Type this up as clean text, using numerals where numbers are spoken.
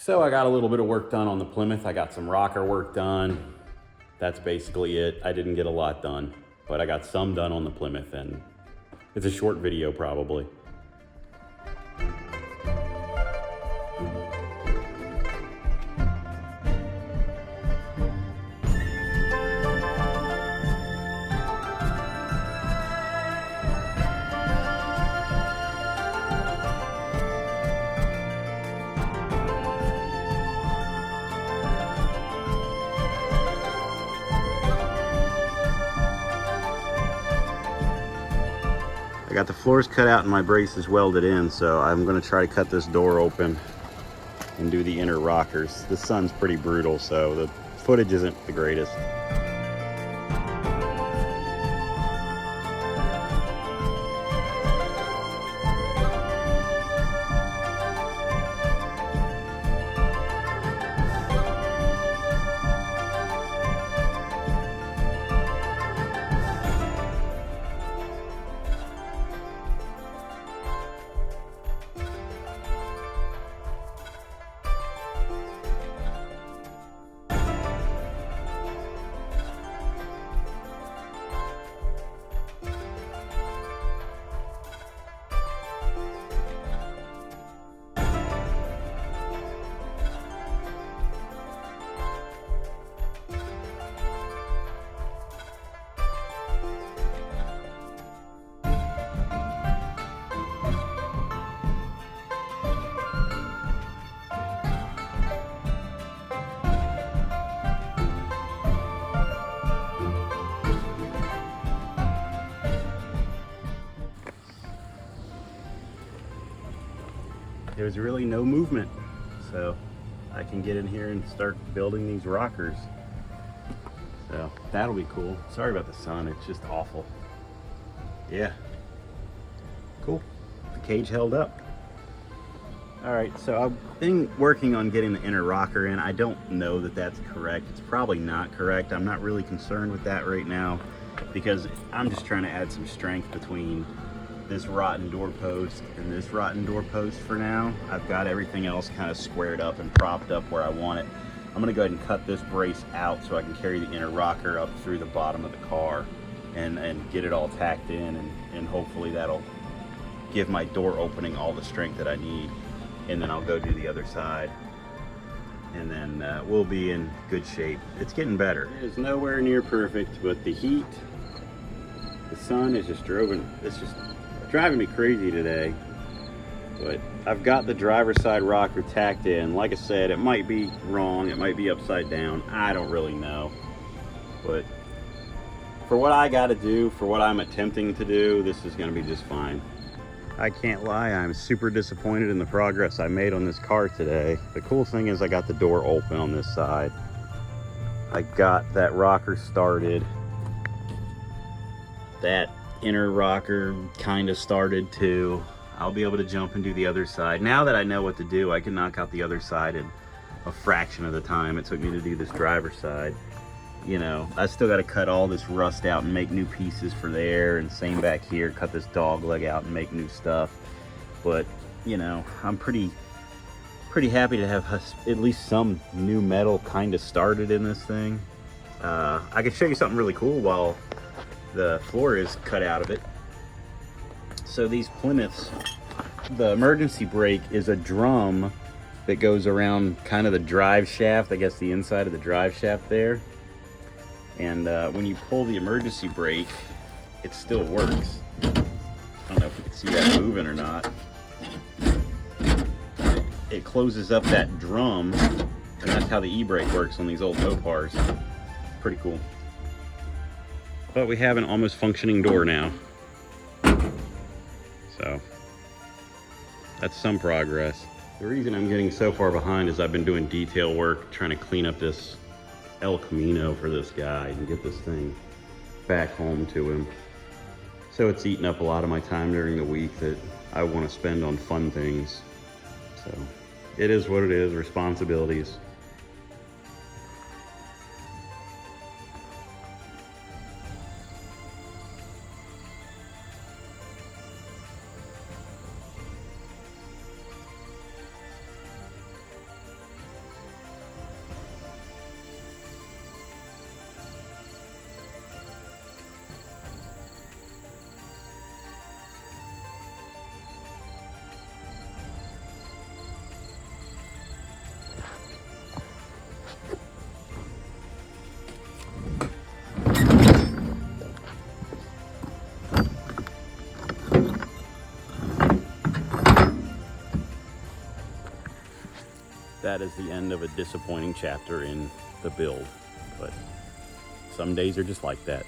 So I got a little bit of work done on the Plymouth. I got some rocker work done. That's basically it. I didn't get a lot done, but I got some done on the Plymouth, and it's a short video probably. I got the floors cut out and my braces welded in, so I'm gonna try to cut this door open and do the inner rockers. The sun's pretty brutal, so the footage isn't the greatest. There's really no movement, so I can get in here and start building these rockers. So that'll be cool. Sorry about the sun, it's just awful. Yeah, cool. The cage held up. All right, so I've been working on getting the inner rocker in. I don't know that that's correct. It's probably not correct. I'm not really concerned with that right now because I'm just trying to add some strength between this rotten door post and this rotten door post for now. I've got everything else kind of squared up and propped up where I want it. I'm gonna go ahead and cut this brace out so I can carry the inner rocker up through the bottom of the car and get it all tacked in, and hopefully that'll give my door opening all the strength that I need. And then I'll go do the other side, and then we'll be in good shape. It's getting better. It's nowhere near perfect, but the heat, the sun is just driving me crazy today. But I've got the driver's side rocker tacked in. Like I said, it might be wrong, it might be upside down, I don't really know. But for what I gotta do, for what I'm attempting to do, this is gonna be just fine. I can't lie, I'm super disappointed in the progress I made on this car today. The cool thing is I got the door open on this side. I got that rocker started. That inner rocker kind of started too. I'll be able to jump and do the other side. Now that I know what to do, I can knock out the other side in a fraction of the time it took me to do this driver's side. You know, I still got to cut all this rust out and make new pieces for there, and same back here, cut this dog leg out and make new stuff. But you know, I'm pretty happy to have at least some new metal kind of started in this thing. I can show you something really cool while the floor is cut out of it. So these Plymouths, the emergency brake is a drum that goes around kind of the drive shaft, I guess the inside of the drive shaft there. And when you pull the emergency brake, it still works. I don't know if you can see that moving or not. It closes up that drum, and that's how the e-brake works on these old Mopars. Pretty cool. But we have an almost functioning door now. So that's some progress. The reason I'm getting so far behind is I've been doing detail work, trying to clean up this El Camino for this guy and get this thing back home to him. So it's eating up a lot of my time during the week that I want to spend on fun things. So it is what it is, responsibilities. that is the end of a disappointing chapter in the build. But some days are just like that.